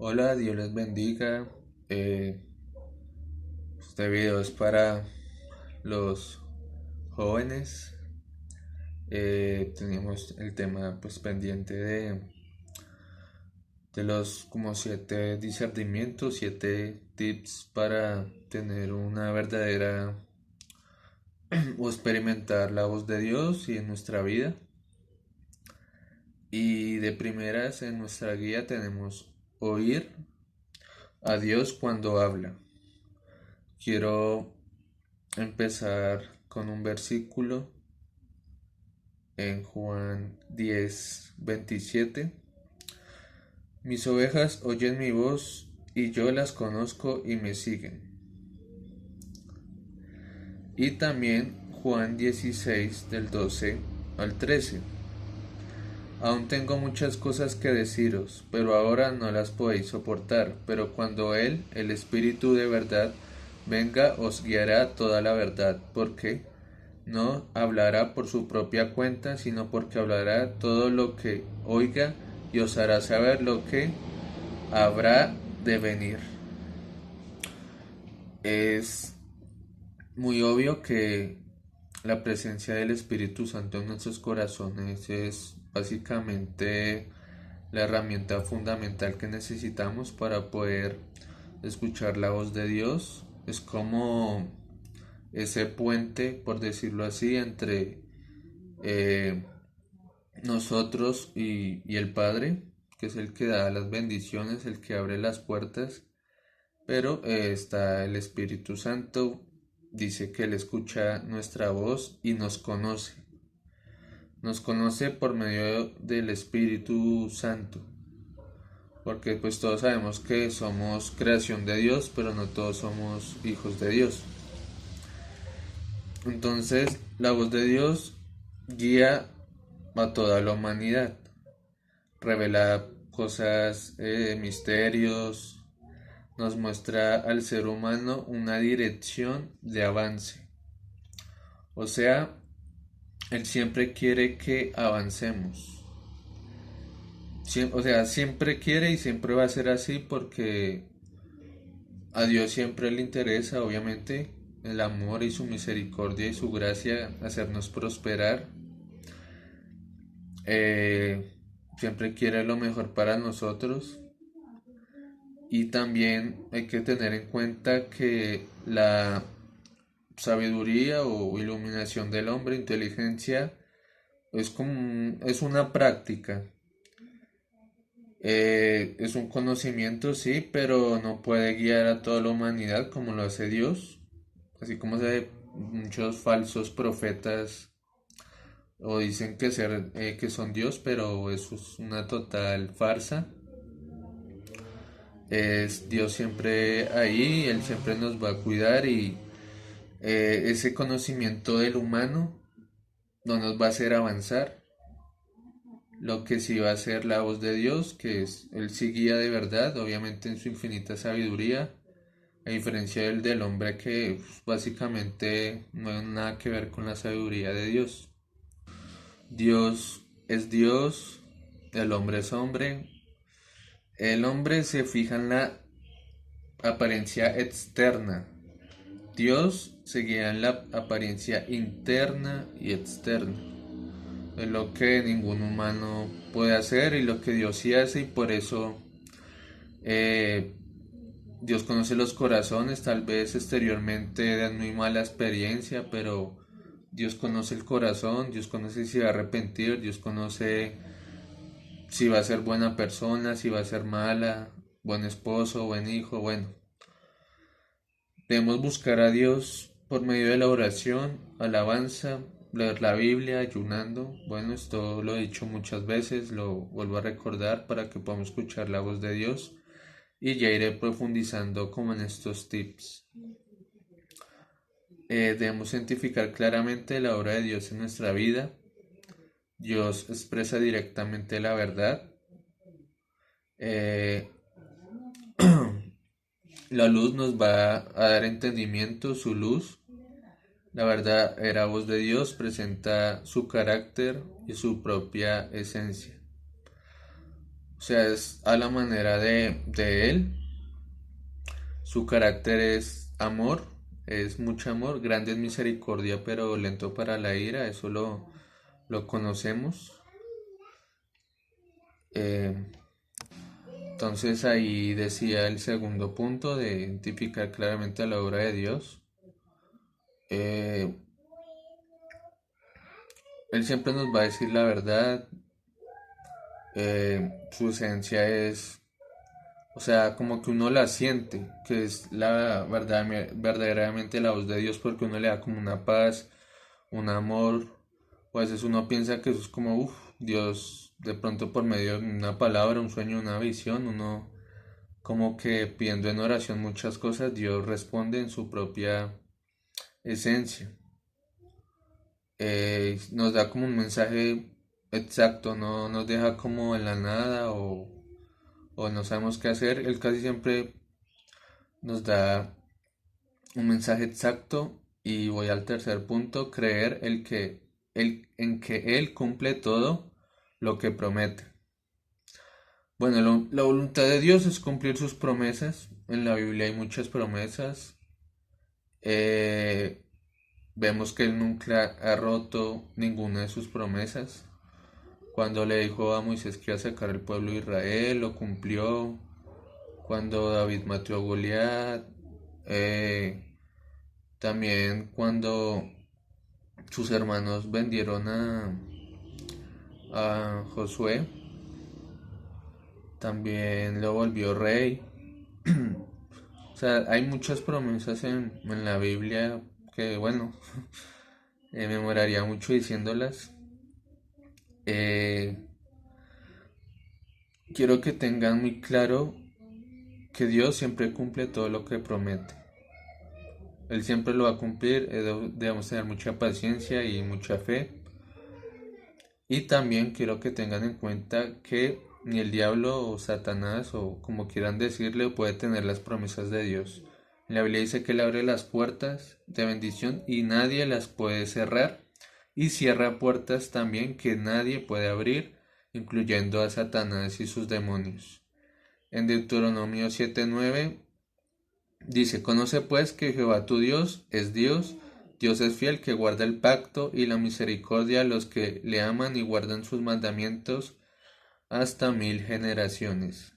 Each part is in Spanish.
Hola, Dios les bendiga. Eh, este video es para los jóvenes. Tenemos el tema pues pendiente de los como 7 discernimientos, 7 tips para tener una verdadera o experimentar la voz de Dios y en nuestra vida. Y de primeras en nuestra guía tenemos oír a Dios cuando habla. Quiero empezar con un versículo en Juan 10:27. Mis ovejas oyen mi voz y yo las conozco y me siguen. Y también Juan 16 del 12 al 13. Aún tengo muchas cosas que deciros, pero ahora no las podéis soportar. Pero cuando Él, el Espíritu de verdad, venga, os guiará a toda la verdad, porque no hablará por su propia cuenta, sino porque hablará todo lo que oiga y os hará saber lo que habrá de venir. Es muy obvio que la presencia del Espíritu Santo en nuestros corazones es básicamente la herramienta fundamental que necesitamos para poder escuchar la voz de Dios. Es como ese puente, por decirlo así, entre eh, nosotros y el Padre, que es el que da las bendiciones, el que abre las puertas, pero está el Espíritu Santo, dice que Él escucha nuestra voz y nos conoce por medio del Espíritu Santo, porque pues todos sabemos que somos creación de Dios, pero no todos somos hijos de Dios. Entonces, la voz de Dios guía a toda la humanidad, revela cosas, misterios, nos muestra al ser humano una dirección de avance. O sea, Él siempre quiere que avancemos. O sea, siempre quiere y siempre va a ser así porque a Dios siempre le interesa, obviamente, el amor y su misericordia y su gracia hacernos prosperar. Eh, Siempre quiere lo mejor para nosotros. Y también hay que tener en cuenta que la sabiduría o iluminación del hombre, inteligencia, es una práctica. Es un conocimiento, sí, pero no puede guiar a toda la humanidad como lo hace Dios. Así como muchos falsos profetas o dicen que son Dios, pero eso es una total farsa. Es Dios siempre ahí, Él siempre nos va a cuidar y ese conocimiento del humano no nos va a hacer avanzar. Lo que sí va a ser la voz de Dios, que es Él sí guía de verdad, obviamente en su infinita sabiduría, a diferencia del hombre que pues, básicamente no tiene nada que ver con la sabiduría de Dios. Dios es Dios, el hombre es hombre. El hombre se fija en la apariencia externa. Dios se guía en la apariencia interna y externa. Es lo que ningún humano puede hacer y lo que Dios sí hace y por eso eh, Dios conoce los corazones, tal vez exteriormente dan muy mala experiencia, pero Dios conoce el corazón, Dios conoce si va a arrepentir, Dios conoce si va a ser buena persona, si va a ser mala, buen esposo, buen hijo, bueno. Debemos buscar a Dios por medio de la oración, alabanza, leer la Biblia, ayunando. Bueno, esto lo he dicho muchas veces, lo vuelvo a recordar para que podamos escuchar la voz de Dios y ya iré profundizando como en estos tips. Debemos identificar claramente la obra de Dios en nuestra vida. Dios expresa directamente la verdad. Eh, la luz nos va a dar entendimiento, su luz. La verdadera voz de Dios presenta su carácter y su propia esencia. O sea, es a la manera de Él. Su carácter es amor, es mucho amor, grande en misericordia, pero lento para la ira, eso lo conocemos. Eh, entonces ahí decía el segundo punto de identificar claramente la obra de Dios. Eh, Él siempre nos va a decir la verdad, su esencia es, o sea, como que uno la siente, que es la verdad, verdaderamente la voz de Dios, porque uno le da como una paz, un amor, o a veces uno piensa que eso es como, uff, Dios, de pronto por medio de una palabra, un sueño, una visión, uno como que pidiendo en oración muchas cosas, Dios responde en su propia esencia. Nos da como un mensaje exacto, no nos deja como en la nada o no sabemos qué hacer. Él casi siempre nos da un mensaje exacto y voy al tercer punto, creer en que Él cumple todo lo que promete. Bueno, la voluntad de Dios es cumplir sus promesas. En la Biblia hay muchas promesas. Eh, Vemos que Él nunca ha roto ninguna de sus promesas. Cuando le dijo a Moisés que iba a sacar el pueblo de Israel, lo cumplió. Cuando David mató a Goliat, también cuando sus hermanos vendieron a Josué, también lo volvió rey. O sea, hay muchas promesas en la Biblia que, bueno, me moraría mucho diciéndolas. Eh, Quiero que tengan muy claro que Dios siempre cumple todo lo que promete. Él siempre lo va a cumplir, debemos tener mucha paciencia y mucha fe. Y también quiero que tengan en cuenta que ni el diablo o Satanás o como quieran decirle puede tener las promesas de Dios. La Biblia dice que Él abre las puertas de bendición y nadie las puede cerrar. Y cierra puertas también que nadie puede abrir, incluyendo a Satanás y sus demonios. En Deuteronomio 7:9 dice, conoce pues que Jehová tu Dios es Dios, Dios es fiel que guarda el pacto y la misericordia a los que le aman y guardan sus mandamientos hasta 1000 generaciones.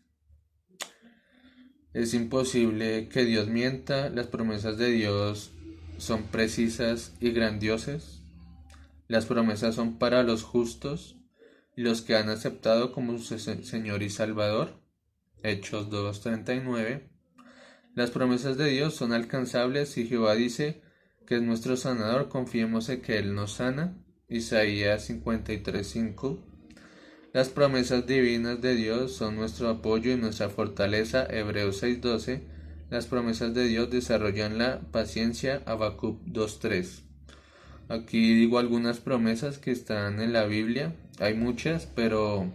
Es imposible que Dios mienta, las promesas de Dios son precisas y grandiosas. Las promesas son para los justos y los que han aceptado como su Señor y Salvador. Hechos 2:39. Las promesas de Dios son alcanzables y Jehová dice que es nuestro sanador, confiemos en que Él nos sana. Isaías 53:5. Las promesas divinas de Dios son nuestro apoyo y nuestra fortaleza. Hebreos 6:12. Las promesas de Dios desarrollan la paciencia. Habacuc 2:3. Aquí digo algunas promesas que están en la Biblia. Hay muchas, pero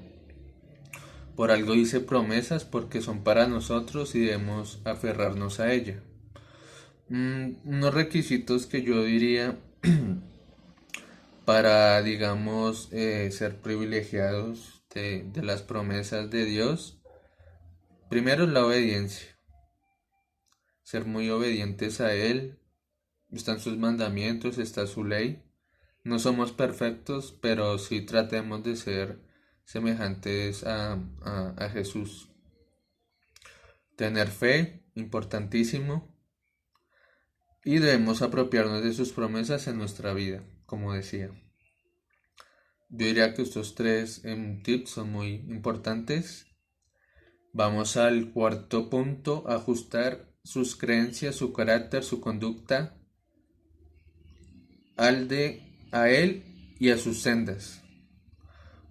por algo dice promesas porque son para nosotros y debemos aferrarnos a ella. Unos requisitos que yo diría para, digamos, ser privilegiados de las promesas de Dios. Primero es la obediencia, ser muy obedientes a Él. Están sus mandamientos, está su ley. No somos perfectos, pero sí tratemos de ser semejantes a Jesús. Tener fe, importantísimo. Y debemos apropiarnos de sus promesas en nuestra vida, como decía. Yo diría que estos tres tips son muy importantes. Vamos al cuarto punto, ajustar sus creencias, su carácter, su conducta a Él y a sus sendas.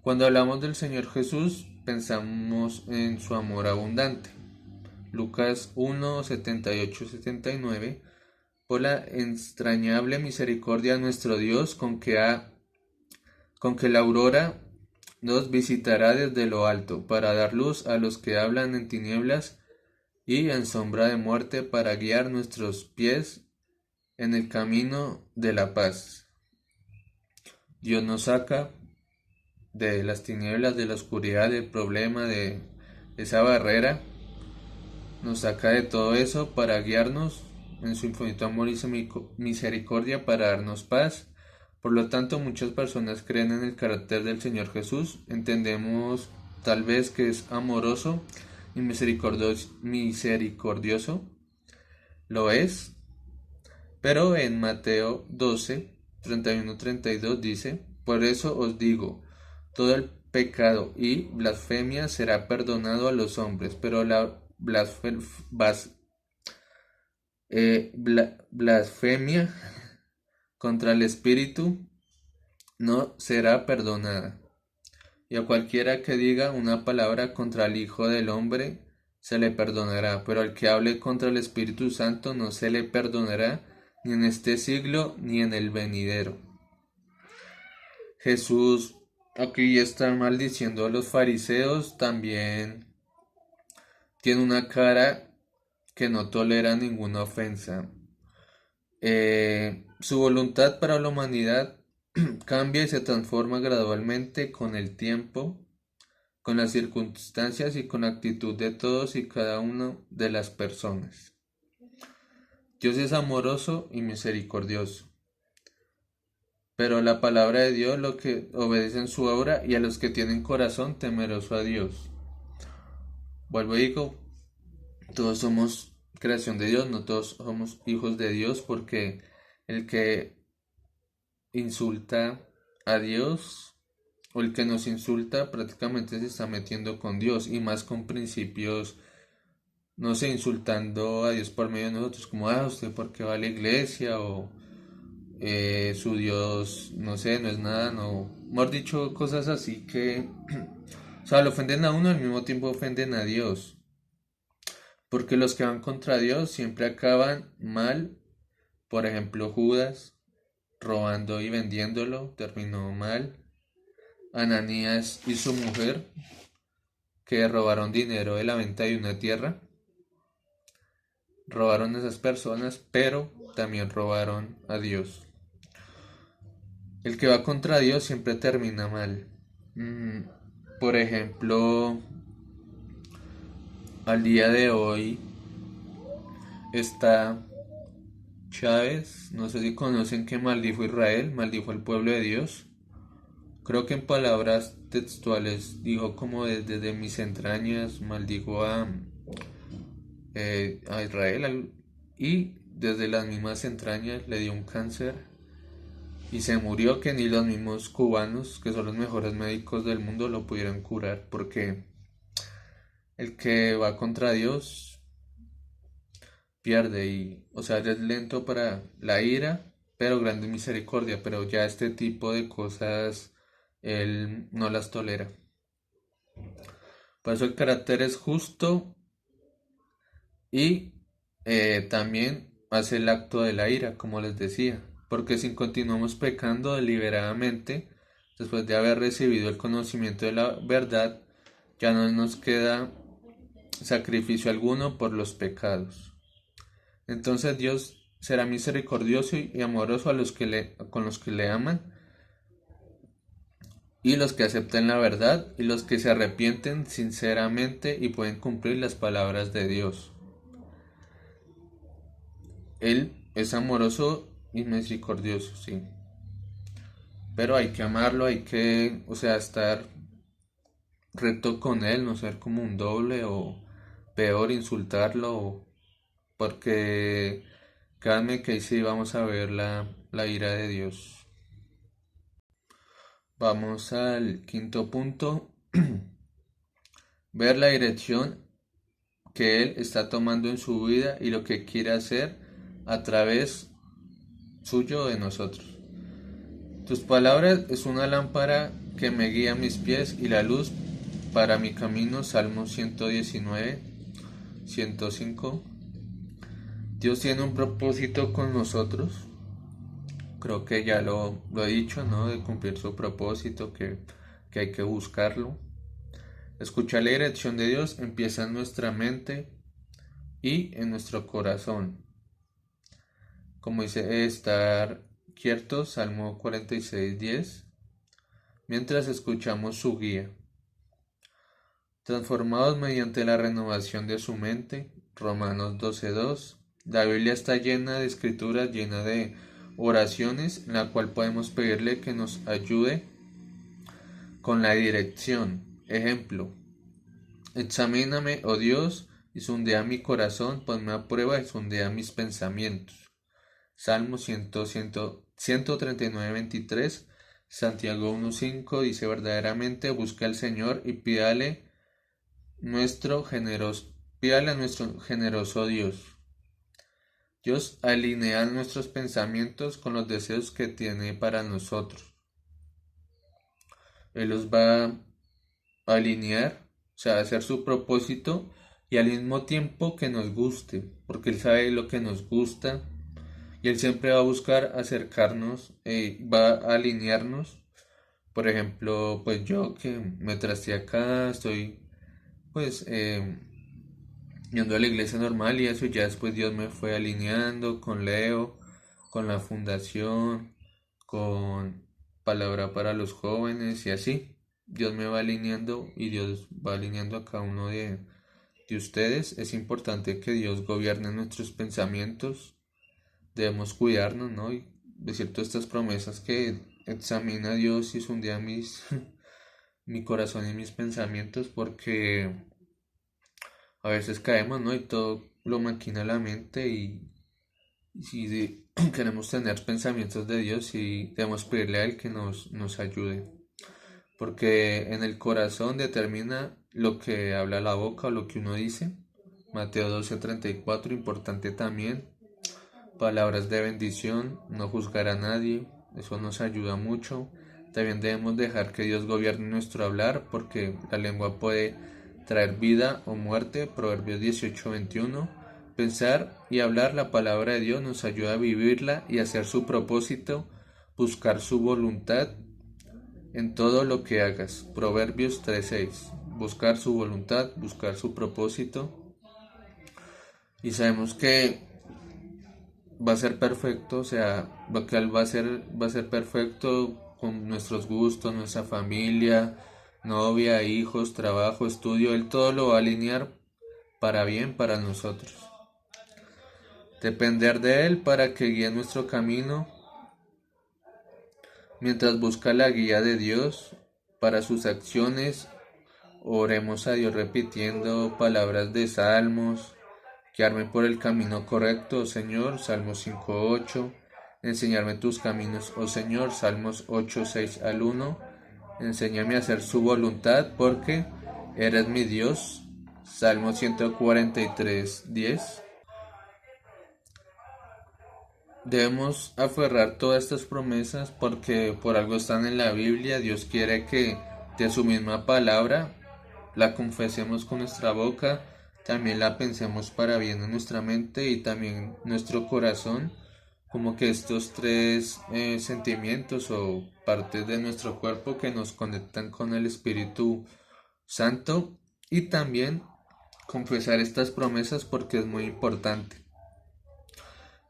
Cuando hablamos del Señor Jesús, pensamos en su amor abundante. Lucas 1:78-79. Por la entrañable misericordia de nuestro Dios con que la aurora nos visitará desde lo alto, para dar luz a los que hablan en tinieblas y en sombra de muerte, para guiar nuestros pies en el camino de la paz. Dios nos saca de las tinieblas, de la oscuridad, del problema, esa barrera, nos saca de todo eso para guiarnos en su infinito amor y su misericordia para darnos paz. Por lo tanto, muchas personas creen en el carácter del Señor Jesús. Entendemos tal vez que es amoroso y misericordioso. Lo es. Pero en Mateo 12, 31-32 dice, por eso os digo, todo el pecado y blasfemia será perdonado a los hombres, pero la blasfemia contra el Espíritu no será perdonada. Y a cualquiera que diga una palabra contra el Hijo del Hombre se le perdonará, pero al que hable contra el Espíritu Santo no se le perdonará ni en este siglo ni en el venidero. Jesús aquí está maldiciendo a los fariseos, también tiene una cara que no tolera ninguna ofensa. Su voluntad para la humanidad cambia y se transforma gradualmente con el tiempo, con las circunstancias y con la actitud de todos y cada uno de las personas. Dios es amoroso y misericordioso, pero la palabra de Dios lo que obedecen su obra y a los que tienen corazón temeroso a Dios. Vuelvo y digo, todos somos creación de Dios, no todos somos hijos de Dios, porque el que insulta a Dios o el que nos insulta prácticamente se está metiendo con Dios y más con principios, no sé, insultando a Dios por medio de nosotros, como, usted por qué va a la iglesia o su Dios, no sé, no es nada, no, hemos dicho cosas así que, o sea, lo ofenden a uno al mismo tiempo ofenden a Dios. Porque los que van contra Dios siempre acaban mal. Por ejemplo, Judas, robando y vendiéndolo, terminó mal. Ananías y su mujer, que robaron dinero de la venta de una tierra. Robaron a esas personas, pero también robaron a Dios. El que va contra Dios siempre termina mal. Por ejemplo, al día de hoy está Chávez, no sé si conocen que maldijo a Israel, maldijo al pueblo de Dios. Creo que en palabras textuales dijo como desde mis entrañas maldijo a Israel y desde las mismas entrañas le dio un cáncer y se murió que ni los mismos cubanos, que son los mejores médicos del mundo, lo pudieron curar porque el que va contra Dios pierde y, o sea, es lento para la ira, pero grande misericordia, pero ya este tipo de cosas él no las tolera. Por eso el carácter es justo y también hace el acto de la ira, como les decía, porque si continuamos pecando deliberadamente, después de haber recibido el conocimiento de la verdad, ya no nos queda sacrificio alguno por los pecados. Entonces Dios será misericordioso y amoroso con los que le aman y los que aceptan la verdad y los que se arrepienten sinceramente y pueden cumplir las palabras de Dios. Él es amoroso y misericordioso, sí. Pero hay que amarlo, hay que, o sea, estar recto con él, no ser como un doble o peor insultarlo, porque créanme que ahí sí vamos a ver la ira de Dios. Vamos al quinto punto. Ver la dirección que Él está tomando en su vida y lo que quiere hacer a través suyo de nosotros. Tus palabras es una lámpara que me guía a mis pies y la luz para mi camino. Salmo 119, 105. Dios tiene un propósito con nosotros. Creo que ya lo he dicho, ¿no? De cumplir su propósito, que hay que buscarlo. Escuchar la dirección de Dios empieza en nuestra mente y en nuestro corazón. Como dice, estar quietos, Salmo 46:10, mientras escuchamos su guía. transformados mediante la renovación de su mente. Romanos 12:2. La Biblia está llena de escrituras, llena de oraciones, en la cual podemos pedirle que nos ayude con la dirección. Ejemplo: examíname, oh Dios, y sondea mi corazón, ponme a prueba y sondea mis pensamientos. Salmo 139:23. Santiago 1:5 dice: verdaderamente busca al Señor y pídale a nuestro generoso Dios. Dios alinea nuestros pensamientos con los deseos que tiene para nosotros. Él los va a alinear, o sea, hacer su propósito y al mismo tiempo que nos guste, porque Él sabe lo que nos gusta y Él siempre va a buscar acercarnos, va a alinearnos. Por ejemplo, pues yo que me trasté acá, estoy pues yendo a la iglesia normal y eso, ya después Dios me fue alineando con Leo, con la fundación, con Palabra para los Jóvenes y así. Dios me va alineando y Dios va alineando a cada uno de ustedes. Es importante que Dios gobierne nuestros pensamientos. Debemos cuidarnos, ¿no? Y decir todas estas promesas que examina a Dios y sondea mi corazón y mis pensamientos, porque a veces caemos, ¿no? Y todo lo maquina la mente y si queremos tener pensamientos de Dios y debemos pedirle a Él que nos ayude. Porque en el corazón determina lo que habla la boca o lo que uno dice. Mateo 12:34, importante también. Palabras de bendición, no juzgar a nadie, eso nos ayuda mucho. También debemos dejar que Dios gobierne nuestro hablar, porque la lengua puede traer vida o muerte. Proverbios 18:21. Pensar y hablar la palabra de Dios nos ayuda a vivirla y hacer su propósito, buscar su voluntad en todo lo que hagas. Proverbios 3:6. Buscar su voluntad, buscar su propósito. Y sabemos que va a ser perfecto, o sea, que Él va a ser perfecto con nuestros gustos, nuestra familia, novia, hijos, trabajo, estudio. Él todo lo va a alinear para bien para nosotros. Depender de Él para que guíe nuestro camino mientras busca la guía de Dios para sus acciones. Oremos a Dios repitiendo palabras de salmos: guiarme por el camino correcto, oh Señor, Salmos 5:8. Enseñarme tus caminos, oh Señor, Salmos 8:6-1. Enséñame a hacer su voluntad, porque eres mi Dios, Salmos 143:10. Debemos aferrar todas estas promesas porque por algo están en la Biblia. Dios quiere que de su misma palabra la confesemos con nuestra boca, también la pensemos para bien en nuestra mente y también nuestro corazón, como que estos tres sentimientos o partes de nuestro cuerpo que nos conectan con el Espíritu Santo, y también confesar estas promesas porque es muy importante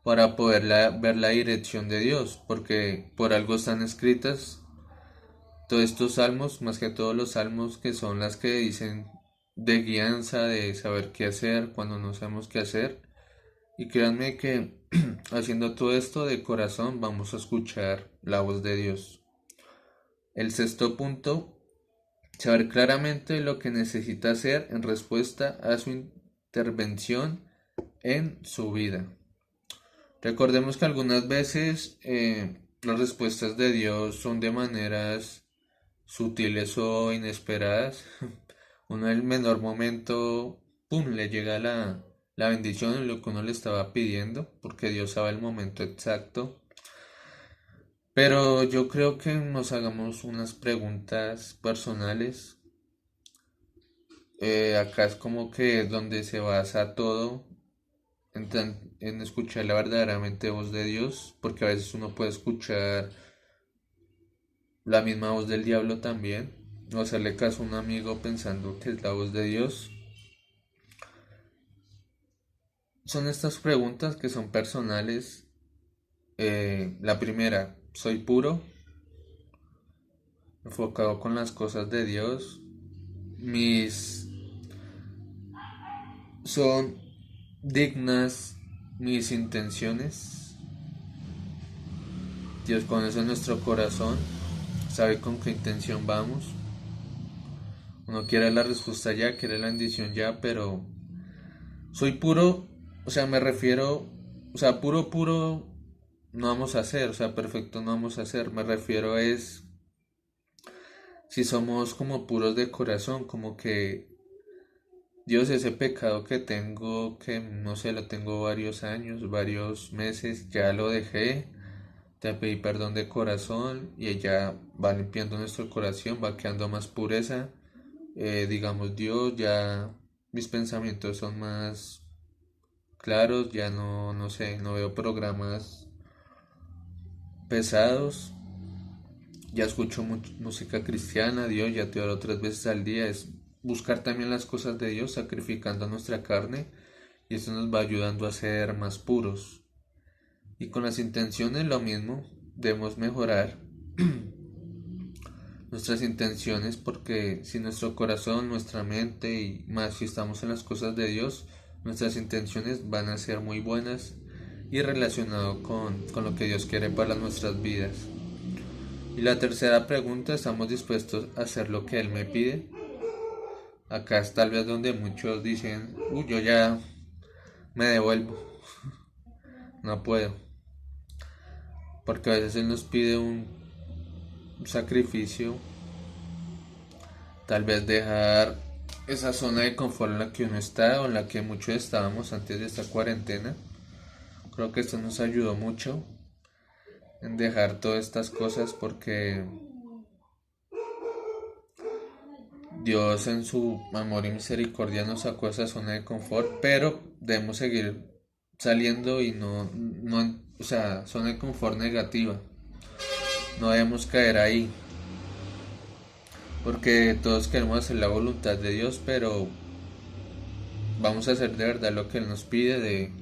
para poder ver la dirección de Dios, porque por algo están escritas todos estos salmos, más que todos los salmos que son las que dicen de guianza, de saber qué hacer cuando no sabemos qué hacer. Y créanme que haciendo todo esto de corazón vamos a escuchar la voz de Dios. El sexto punto: saber claramente lo que necesita hacer en respuesta a su intervención en su vida. Recordemos que algunas veces las respuestas de Dios son de maneras sutiles o inesperadas. Uno en el menor momento, ¡pum!, le llega la bendición en lo que uno le estaba pidiendo, porque Dios sabe el momento exacto. Pero yo creo que nos hagamos unas preguntas personales. Acá es como que donde se basa todo en escuchar la verdaderamente voz de Dios, porque a veces uno puede escuchar la misma voz del diablo también, o hacerle caso a un amigo pensando que es la voz de Dios. Son estas preguntas que son personales. La primera: ¿soy puro? Enfocado con las cosas de Dios. Mis ¿Son dignas mis intenciones? Dios conoce nuestro corazón, sabe con qué intención vamos. Uno quiere la respuesta ya, quiere la bendición ya, pero soy puro, o sea, me refiero, o sea, puro no vamos a hacer, o sea, perfecto no vamos a hacer, me refiero es si somos como puros de corazón, como que Dios, ese pecado que tengo, que no sé, lo tengo varios años, varios meses, ya lo dejé, te pedí perdón de corazón y ella va limpiando nuestro corazón, va quedando más pureza. Digamos, Dios, ya mis pensamientos son más claros, ya no, no sé, no veo programas pesados, ya escucho música cristiana, Dios, ya te oro 3 veces al día, es buscar también las cosas de Dios, sacrificando nuestra carne, y eso nos va ayudando a ser más puros. Y con las intenciones lo mismo, debemos mejorar nuestras intenciones porque si nuestro corazón, nuestra mente y más si estamos en las cosas de Dios, nuestras intenciones van a ser muy buenas y relacionado con lo que Dios quiere para nuestras vidas. Y la tercera pregunta, ¿estamos dispuestos a hacer lo que Él me pide? Acá es tal vez donde muchos dicen, yo ya me devuelvo, no puedo, porque a veces Él nos pide un sacrificio, tal vez dejar esa zona de confort en la que uno está o en la que muchos estábamos antes de esta cuarentena. Creo que esto nos ayudó mucho en dejar todas estas cosas porque Dios en su amor y misericordia nos sacó esa zona de confort, pero debemos seguir saliendo y no, o sea, zona de confort negativa. No debemos caer ahí, porque todos queremos hacer la voluntad de Dios, pero vamos a hacer de verdad lo que Él nos pide de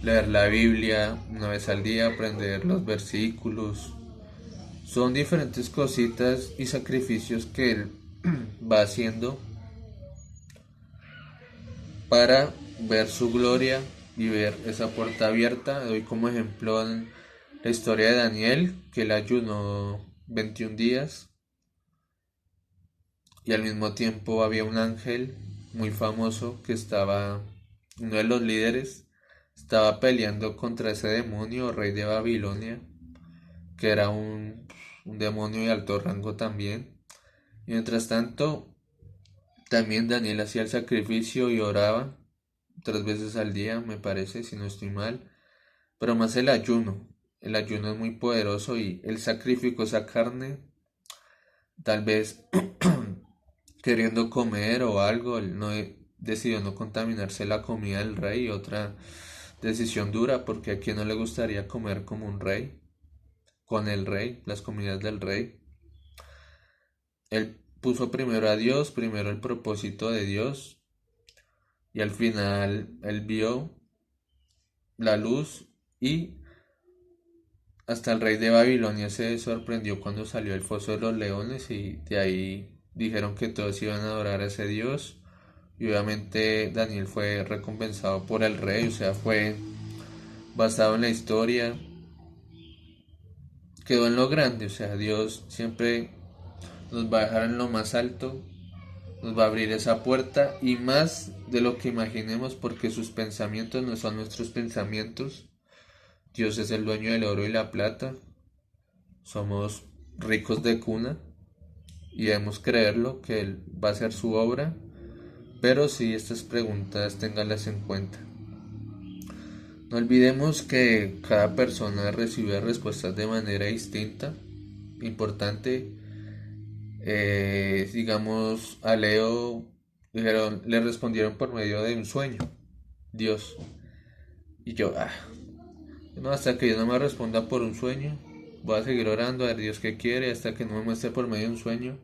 leer la Biblia una vez al día, aprender los versículos. Son diferentes cositas y sacrificios que Él va haciendo para ver su gloria y ver esa puerta abierta. Doy como ejemplo en la historia de Daniel, que él ayunó 21 días y al mismo tiempo había un ángel muy famoso que estaba, uno de los líderes, estaba peleando contra ese demonio, rey de Babilonia, que era un demonio de alto rango también. Y mientras tanto, también Daniel hacía el sacrificio y oraba 3 veces al día, me parece, si no estoy mal. Pero más el ayuno. El ayuno es muy poderoso y él sacrificó esa carne, tal vez queriendo comer o algo, él no decidió no contaminarse la comida del rey. Otra decisión dura, porque a quien no le gustaría comer como un rey, con el rey, las comidas del rey. Él puso primero a Dios, primero el propósito de Dios, y al final él vio la luz y hasta el rey de Babilonia se sorprendió cuando salió el foso de los leones y de ahí dijeron que todos iban a adorar a ese Dios. Y obviamente Daniel fue recompensado por el rey, o sea, fue basado en la historia, quedó en lo grande, o sea, Dios siempre nos va a dejar en lo más alto, nos va a abrir esa puerta y más de lo que imaginemos porque sus pensamientos no son nuestros pensamientos. Dios es el dueño del oro y la plata, somos ricos de cuna y debemos creerlo que Él va a hacer su obra, pero si estas preguntas ténganlas en cuenta. No olvidemos que cada persona recibe respuestas de manera distinta. Importante, digamos, a Leo le respondieron por medio de un sueño, Dios. Y yo, no, hasta que Dios no me responda por un sueño, voy a seguir orando a ver Dios qué quiere, hasta que no me muestre por medio de un sueño,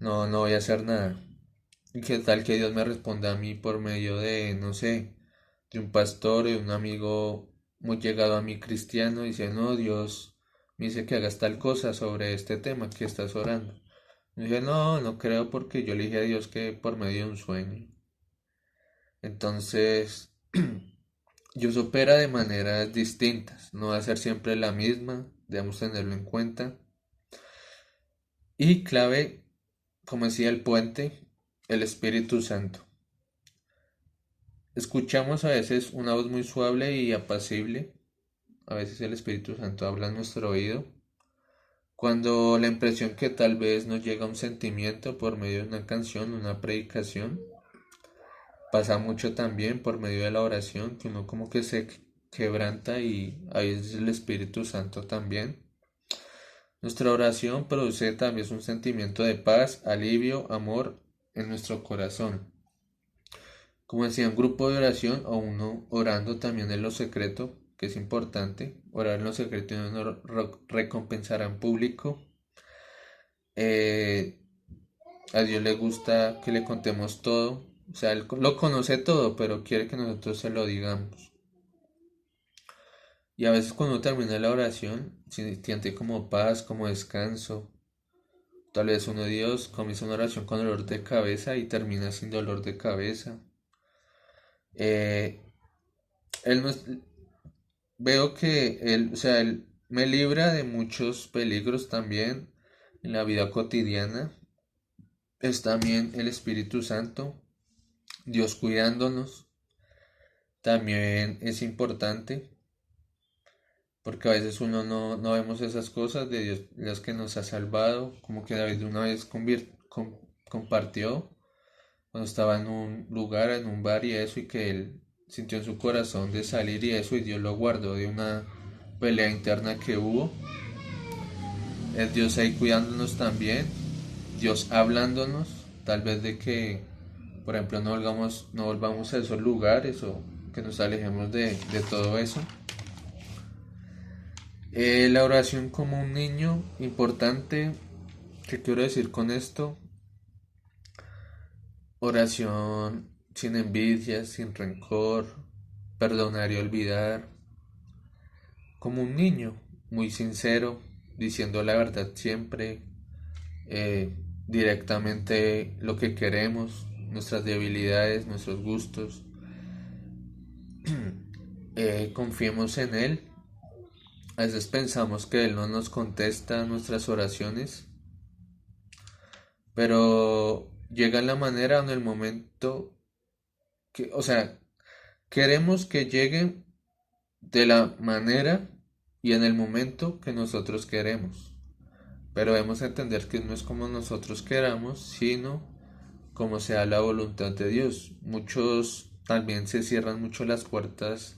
no voy a hacer nada. ¿Y qué tal que Dios me responda a mí por medio de, no sé, de un pastor, de un amigo muy llegado a mí cristiano, dice, no, Dios me dice que hagas tal cosa sobre este tema que estás orando? Y dije, no creo porque yo le dije a Dios que por medio de un sueño. Entonces, Dios opera de maneras distintas, no va a ser siempre la misma, debemos tenerlo en cuenta. Y clave, como decía el puente, el Espíritu Santo. Escuchamos a veces una voz muy suave y apacible, a veces el Espíritu Santo habla en nuestro oído, cuando la impresión que tal vez nos llega un sentimiento por medio de una canción, una predicación, pasa mucho también por medio de la oración, que uno como que se quebranta y ahí es el Espíritu Santo también. Nuestra oración produce también un sentimiento de paz, alivio, amor en nuestro corazón. Como decía, un grupo de oración o uno orando también en lo secreto, que es importante, orar en lo secreto y no recompensará en público. Eh, a Dios le gusta que le contemos todo, o sea, Él lo conoce todo, pero quiere que nosotros se lo digamos. Y a veces cuando uno termina la oración, siente como paz, como descanso. Tal vez uno, Dios, comienza una oración con dolor de cabeza y termina sin dolor de cabeza. Eh, él no es- Veo que él, o sea, él me libra de muchos peligros también en la vida cotidiana. Es también el Espíritu Santo, Dios cuidándonos. También es importante porque a veces uno no vemos esas cosas de Dios, las que nos ha salvado, como que David una vez compartió cuando estaba en un lugar, en un bar y eso, y que él sintió en su corazón de salir y eso, y Dios lo guardó de una pelea interna que hubo. Es Dios ahí cuidándonos también, Dios hablándonos, tal vez de que, por ejemplo, no volvamos a esos lugares o que nos alejemos de todo eso. La oración como un niño, importante, ¿qué quiero decir con esto? Oración sin envidia, sin rencor, perdonar y olvidar, como un niño, muy sincero, diciendo la verdad siempre, eh, directamente lo que queremos, nuestras debilidades, nuestros gustos. Confiemos en Él. A veces pensamos que Él no nos contesta nuestras oraciones, pero llega la manera o en el momento que, o sea, queremos que lleguen de la manera y en el momento que nosotros queremos. Pero debemos entender que no es como nosotros queramos, sino como sea la voluntad de Dios. Muchos también se cierran mucho las puertas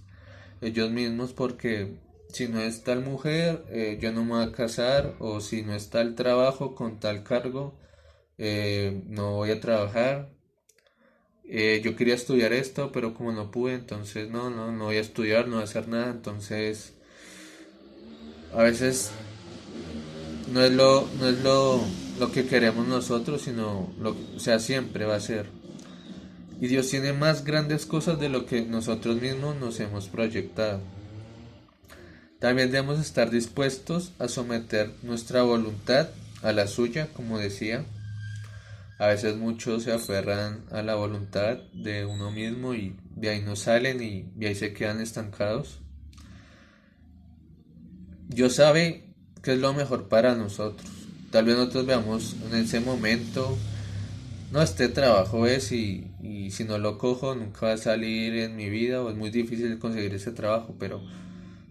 ellos mismos porque si no es tal mujer, yo no me voy a casar, o si no es tal trabajo con tal cargo, no voy a trabajar. Yo quería estudiar esto, pero como no pude, entonces no voy a estudiar, no voy a hacer nada. Entonces, a veces no es lo que queremos nosotros, sino o sea, siempre va a ser. Y Dios tiene más grandes cosas de lo que nosotros mismos nos hemos proyectado. También debemos estar dispuestos a someter nuestra voluntad a la suya, como decía. A veces muchos se aferran a la voluntad de uno mismo y de ahí no salen y de ahí se quedan estancados. Dios sabe qué es lo mejor para nosotros. Tal vez nosotros veamos en ese momento, no, este trabajo es y si no lo cojo nunca va a salir en mi vida o es muy difícil conseguir ese trabajo, pero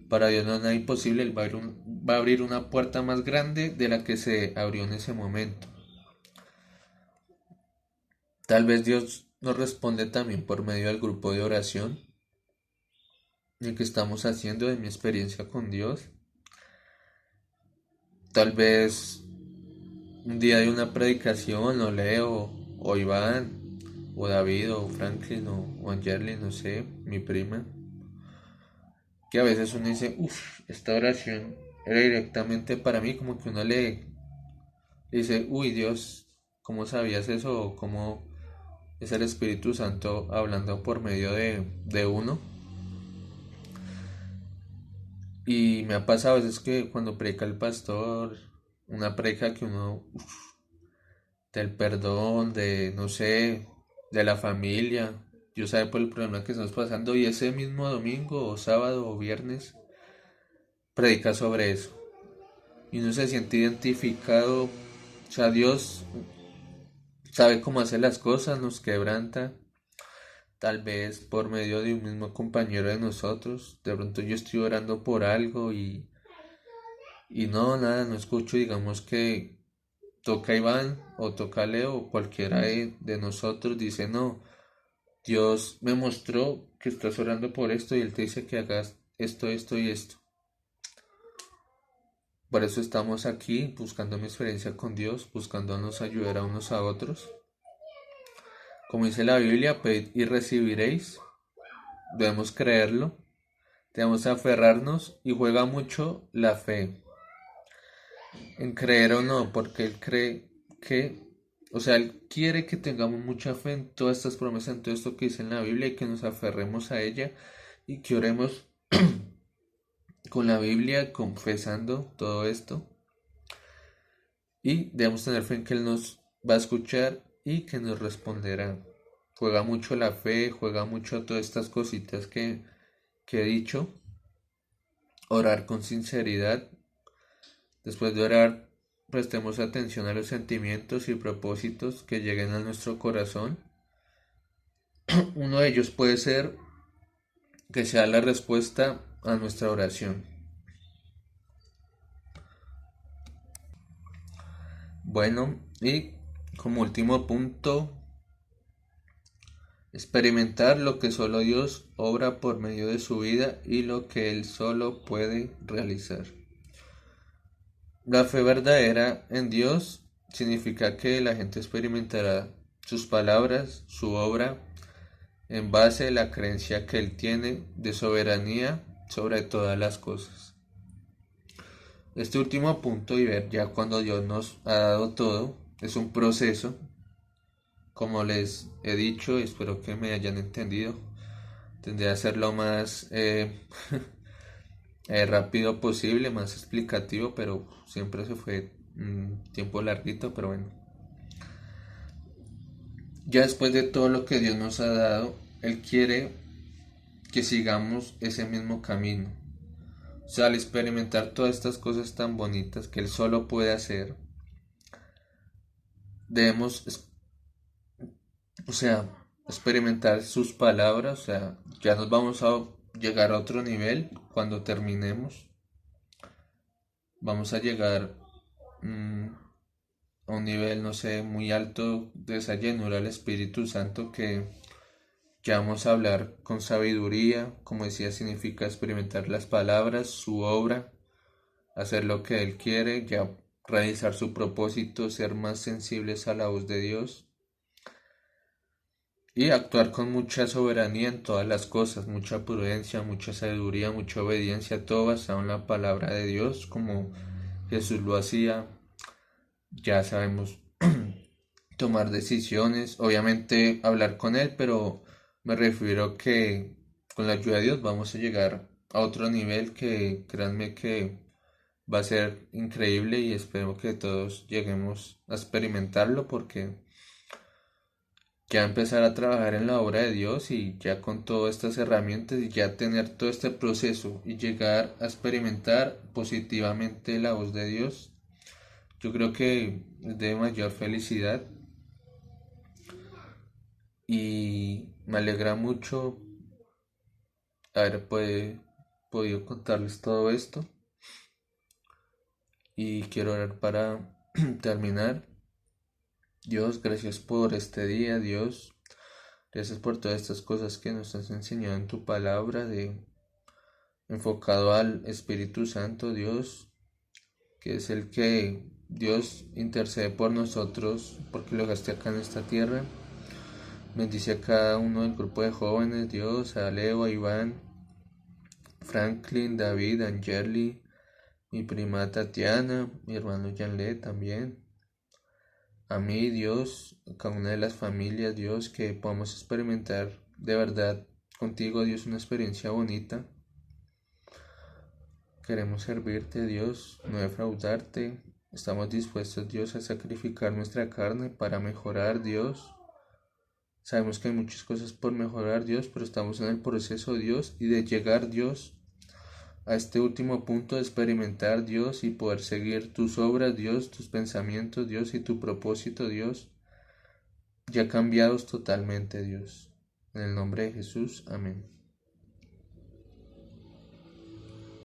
para Dios no es nada imposible, Él va a abrir una puerta más grande de la que se abrió en ese momento. Tal vez Dios nos responde también por medio del grupo de oración, el que estamos haciendo de mi experiencia con Dios. Tal vez un día de una predicación o Leo o Iván o David o Franklin o Angelina, no sé, mi prima, que a veces uno dice, uff, esta oración era directamente para mí, como que uno le dice, uy Dios, ¿cómo sabías eso? ¿O cómo es el Espíritu Santo hablando por medio de uno? Y me ha pasado a veces que cuando predica el pastor, una predica que uno, del perdón, de, no sé, de la familia. Dios sabe por el problema que estamos pasando y ese mismo domingo o sábado o viernes predica sobre eso. Y uno se siente identificado, o sea, Dios sabe cómo hacer las cosas, nos quebranta, tal vez por medio de un mismo compañero de nosotros. De pronto yo estoy orando por algo y no, nada, no escucho, digamos que toca Iván o toca Leo o cualquiera de nosotros, dice, no, Dios me mostró que estás orando por esto y Él te dice que hagas esto, esto y esto. Por eso estamos aquí buscando mi experiencia con Dios, buscándonos ayudar a unos a otros. Como dice la Biblia, pedid y recibiréis. Debemos creerlo, debemos aferrarnos y juega mucho la fe. En creer o no, porque Él cree que, o sea, Él quiere que tengamos mucha fe en todas estas promesas, en todo esto que dice en la Biblia y que nos aferremos a ella y que oremos con la Biblia confesando todo esto. Y debemos tener fe en que Él nos va a escuchar y que nos responderá. Juega mucho la fe, juega mucho todas estas cositas que he dicho. Orar con sinceridad. Después de orar, prestemos atención a los sentimientos y propósitos que lleguen a nuestro corazón. Uno de ellos puede ser que sea la respuesta a nuestra oración. Bueno, y como último punto, experimentar lo que solo Dios obra por medio de su vida y lo que Él solo puede realizar. La fe verdadera en Dios significa que la gente experimentará sus palabras, su obra, en base a la creencia que Él tiene de soberanía sobre todas las cosas. Este último punto y ver ya cuando Dios nos ha dado todo es un proceso, como les he dicho, y espero que me hayan entendido. Tendré que hacerlo más rápido posible, más explicativo, pero siempre se fue un tiempo larguito, pero bueno. Ya después de todo lo que Dios nos ha dado, Él quiere que sigamos ese mismo camino. O sea, al experimentar todas estas cosas tan bonitas que Él solo puede hacer, debemos, o sea, experimentar sus palabras, o sea, ya nos vamos a llegar a otro nivel cuando terminemos. Vamos a llegar a un nivel, no sé, muy alto de esa llenura del Espíritu Santo que ya vamos a hablar con sabiduría, como decía, significa experimentar las palabras, su obra, hacer lo que Él quiere, ya realizar su propósito, ser más sensibles a la voz de Dios y actuar con mucha soberanía en todas las cosas, mucha prudencia, mucha sabiduría, mucha obediencia, todo basado en la palabra de Dios, como Jesús lo hacía. Ya sabemos tomar decisiones, obviamente hablar con Él, pero me refiero que con la ayuda de Dios vamos a llegar a otro nivel que créanme que va a ser increíble y espero que todos lleguemos a experimentarlo porque ya empezar a trabajar en la obra de Dios y ya con todas estas herramientas y ya tener todo este proceso y llegar a experimentar positivamente la voz de Dios, yo creo que es de mayor felicidad y me alegra mucho haber podido contarles todo esto y quiero orar para terminar. Dios, gracias por este día, Dios. Gracias por todas estas cosas que nos has enseñado en tu palabra, enfocado al Espíritu Santo, Dios, que es el que Dios intercede por nosotros, porque lo gasté acá en esta tierra. Bendice a cada uno del grupo de jóvenes, Dios, a Leo, a Iván, Franklin, David, Angeli, mi prima Tatiana, mi hermano Janle también. A mí, Dios, a cada una de las familias, Dios, que podamos experimentar de verdad contigo, Dios, una experiencia bonita. Queremos servirte, Dios, no defraudarte. Estamos dispuestos, Dios, a sacrificar nuestra carne para mejorar, Dios, Sabemos que hay muchas cosas por mejorar, Dios, pero estamos en el proceso, Dios, y de llegar, Dios, a este último punto de experimentar, Dios, y poder seguir tus obras, Dios, tus pensamientos, Dios, y tu propósito, Dios, ya cambiados totalmente, Dios. En el nombre de Jesús, amén.